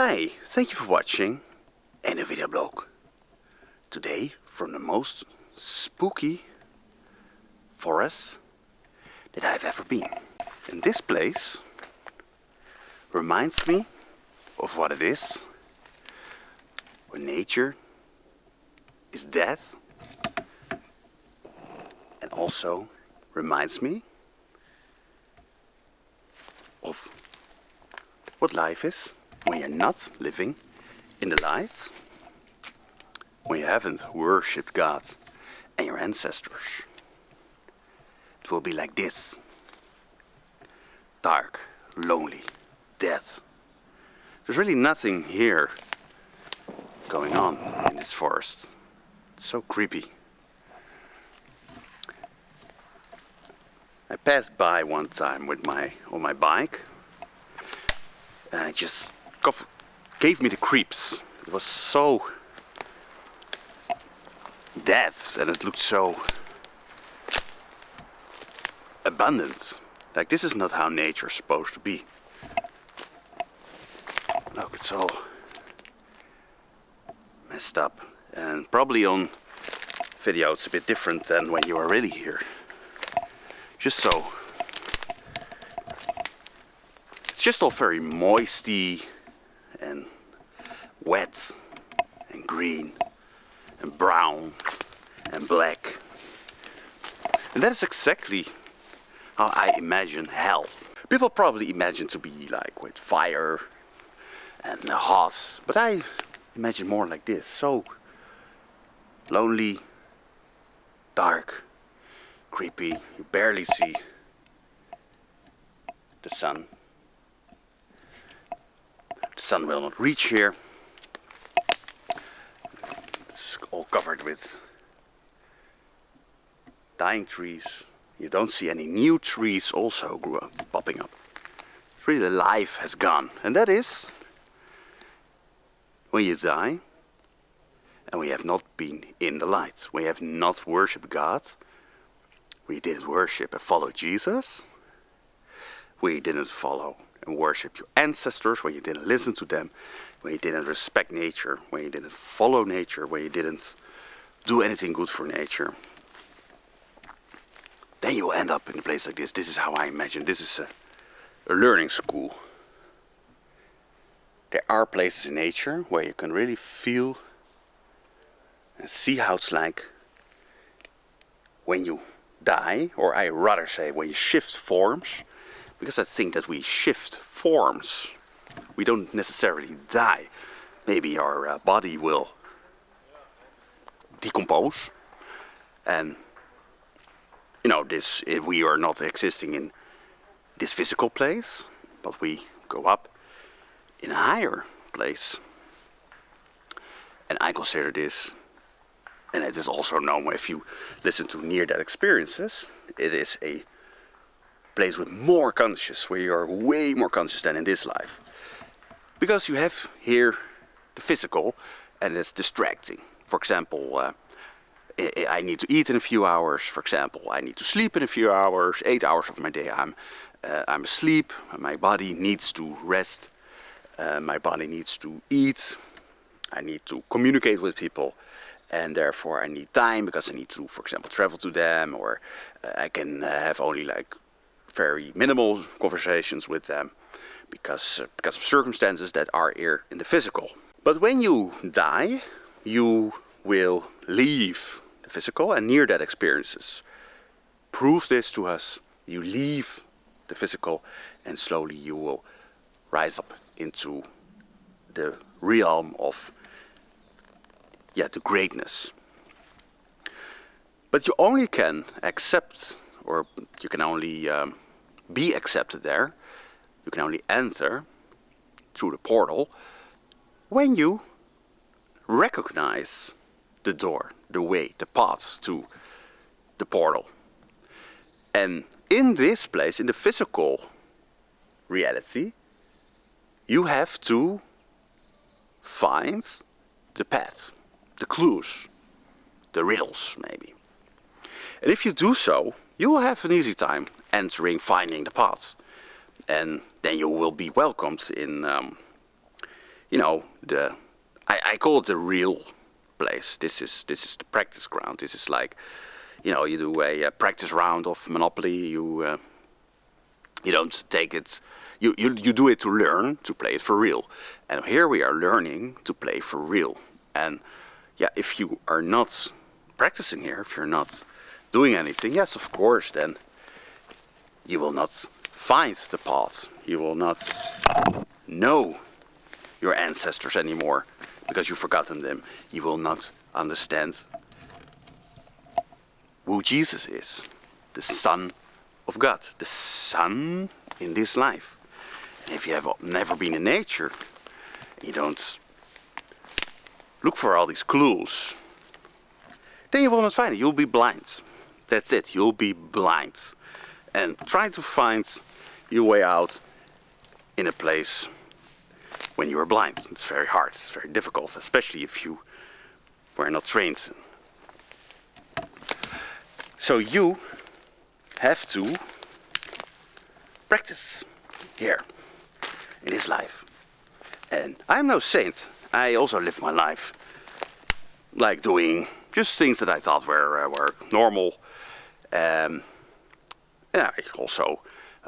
Hi, thank you for watching een videoblog. Today from the most spooky forest that I've ever been. And this place reminds me of what it is when nature is dead, and also reminds me of what life is when you're not living in the light, when you haven't worshipped God and your ancestors. It will be like this: dark, lonely, dead. There's really nothing here going on in this forest. It's so creepy. I passed by one time on my bike, and it just gave me the creeps. It was so dead, and it looked so abundant. Like, this is not how nature's supposed to be. Look, it's all messed up. And probably on video it's a bit different than when you are really here. Just so. It's just all very moisty and wet and green and brown and black. And that is exactly how I imagine hell. People probably imagine to be like with fire and hot, but I imagine more like this: so lonely, dark, creepy. You barely see the sun. The sun will not reach here. It's all covered with dying trees. You don't see any new trees also popping up. Really, the life has gone. And that is when you die and we have not been in the light. We have not worshipped God. We didn't worship and follow Jesus. We didn't follow and worship your ancestors, when you didn't listen to them, when you didn't respect nature, when you didn't follow nature, when you didn't do anything good for nature. Then you will end up in a place like this. This is how I imagine. This is a learning school. There are places in nature where you can really feel and see how it's like when you die, or I rather say when you shift forms, because I think that we shift forms. We don't necessarily die. Maybe our body will decompose, and this, if we are not existing in this physical place, but we go up in a higher place. And I consider this, and it is also known if you listen to near-death experiences, it is a place with more conscious, where you are way more conscious than in this life. Because you have here the physical, and it's distracting. For example, I need to eat in a few hours, for example. I need to sleep in a few hours. 8 hours of my day I'm asleep. My body needs to rest. My body needs to eat. I need to communicate with people. And therefore I need time, because I need to, for example, travel to them. Or I can have only like very minimal conversations with them. Because of circumstances that are here in the physical. But when you die, you will leave the physical, and near-death experiences prove this to us. You leave the physical, and slowly you will rise up into the realm of the greatness. But you only can accept, or you can only be accepted there, you can only enter through the portal when you recognize the door, the way, the path to the portal. And in this place, in the physical reality, you have to find the path, the clues, the riddles maybe. And if you do so, you will have an easy time finding the path. And then you will be welcomed in I call it the real place. This is the practice ground. This is like, you do a practice round of Monopoly. You don't take it. You do it to learn to play it for real. And here we are learning to play for real. And yeah, if you are not practicing here, if you're not doing anything, yes, of course, then you will not find the path. You will not know your ancestors anymore because you've forgotten them. You will not understand who Jesus is, the Son of God, the Son in this life. And if you have never been in nature, you don't look for all these clues, then you will not find it. You'll be blind. That's it. You'll be blind. And try to find your way out in a place when you are blind. It's very hard. It's very difficult, especially if you were not trained. So you have to practice here in this life. And I'm no saint. I also live my life like doing just things that I thought were normal. Yeah,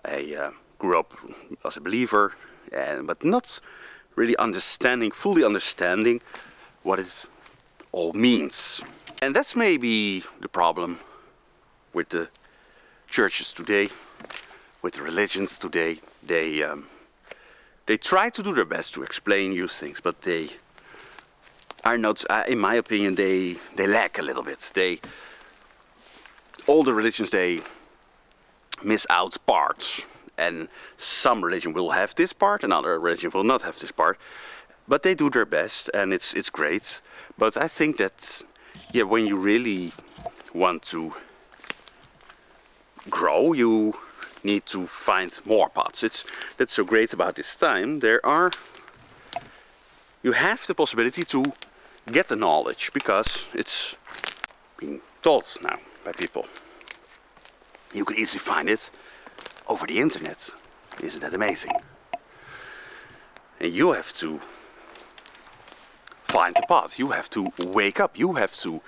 I grew up as a believer, but not really fully understanding what it all means. And that's maybe the problem with the churches today, with the religions today. They try to do their best to explain you things, but they are not, in my opinion, they lack a little bit. All the religions, they miss out parts. And some religion will have this part, another religion will not have this part. But they do their best, and it's great. But I think that, yeah, when you really want to grow, you need to find more paths. That's so great about this time. You have the possibility to get the knowledge because it's being taught now by people. You can easily find it over the internet. Isn't that amazing? And you have to find the path. You have to wake up. You have to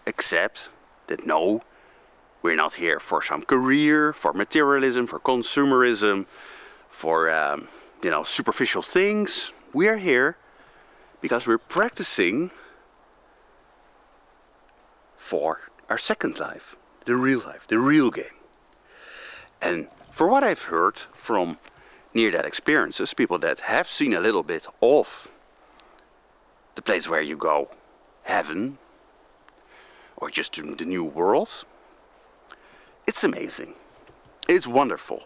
accept that no, we're not here for some career, for materialism, for consumerism, for superficial things. We are here because we're practicing for our second life, the real game. And for what I've heard from near-death experiences, people that have seen a little bit of the place where you go, heaven, or just the new world, it's amazing. It's wonderful.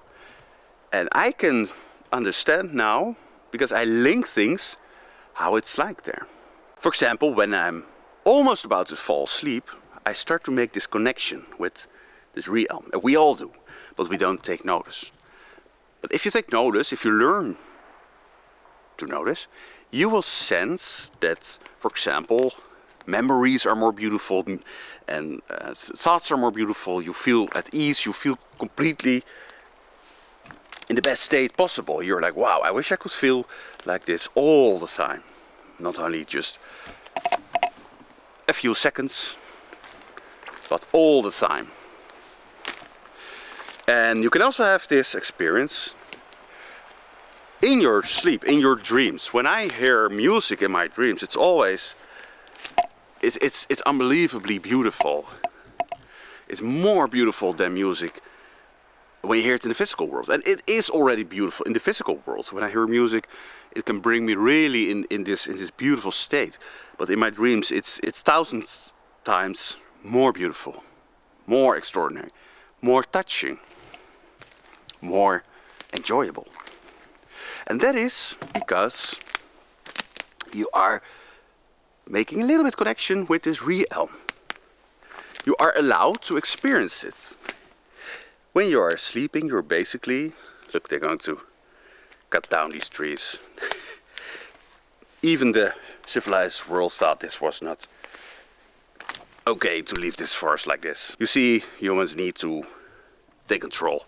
And I can understand now, because I link things, how it's like there. For example, when I'm almost about to fall asleep, I start to make this connection with this realm. We all do, but we don't take notice. But if you take notice, if you learn to notice, you will sense that, for example, memories are more beautiful and thoughts are more beautiful. You feel at ease, you feel completely in the best state possible. You're like, wow, I wish I could feel like this all the time. Not only just a few seconds, but all the time. And you can also have this experience in your sleep, in your dreams. When I hear music in my dreams, it's always, it's unbelievably beautiful. It's more beautiful than music when you hear it in the physical world. And it is already beautiful in the physical world. When I hear music, it can bring me really in this beautiful state. But in my dreams, it's thousands times more beautiful, more extraordinary, more touching, more enjoyable. And that is because you are making a little bit connection with this realm. You are allowed to experience it. When you are sleeping, you're basically, look, they're going to cut down these trees. Even the civilized world thought this was not okay to leave this forest like this. You see, humans need to take control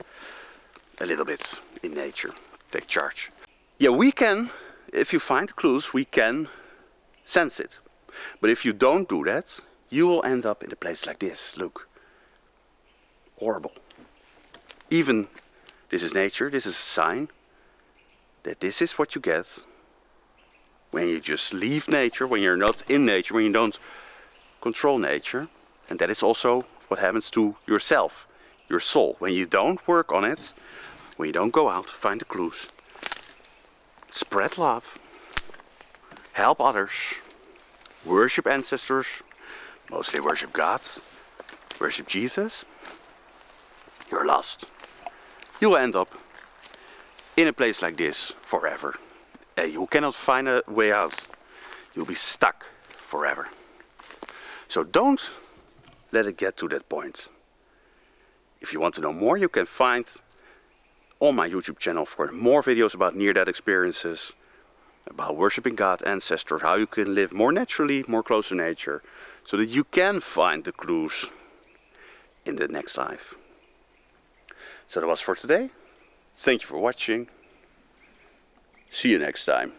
a little bit in nature, take charge. Yeah, we can if you find clues, we can sense it. But if you don't do that, you will end up in a place like this. Look. Horrible. Even this is nature, this is a sign that this is what you get when you just leave nature, when you're not in nature, when you don't control nature. And that is also what happens to yourself, your soul. When you don't work on it, when you don't go out, find the clues, spread love, help others, worship ancestors, mostly worship God, worship Jesus, you're lost. You'll end up in a place like this forever. And you cannot find a way out. You'll be stuck forever. So don't let it get to that point. If you want to know more, you can find on my YouTube channel for more videos about near-death experiences, about worshiping God, ancestors, how you can live more naturally, more close to nature, so that you can find the clues in the next life. So that was for today. Thank you for watching. See you next time.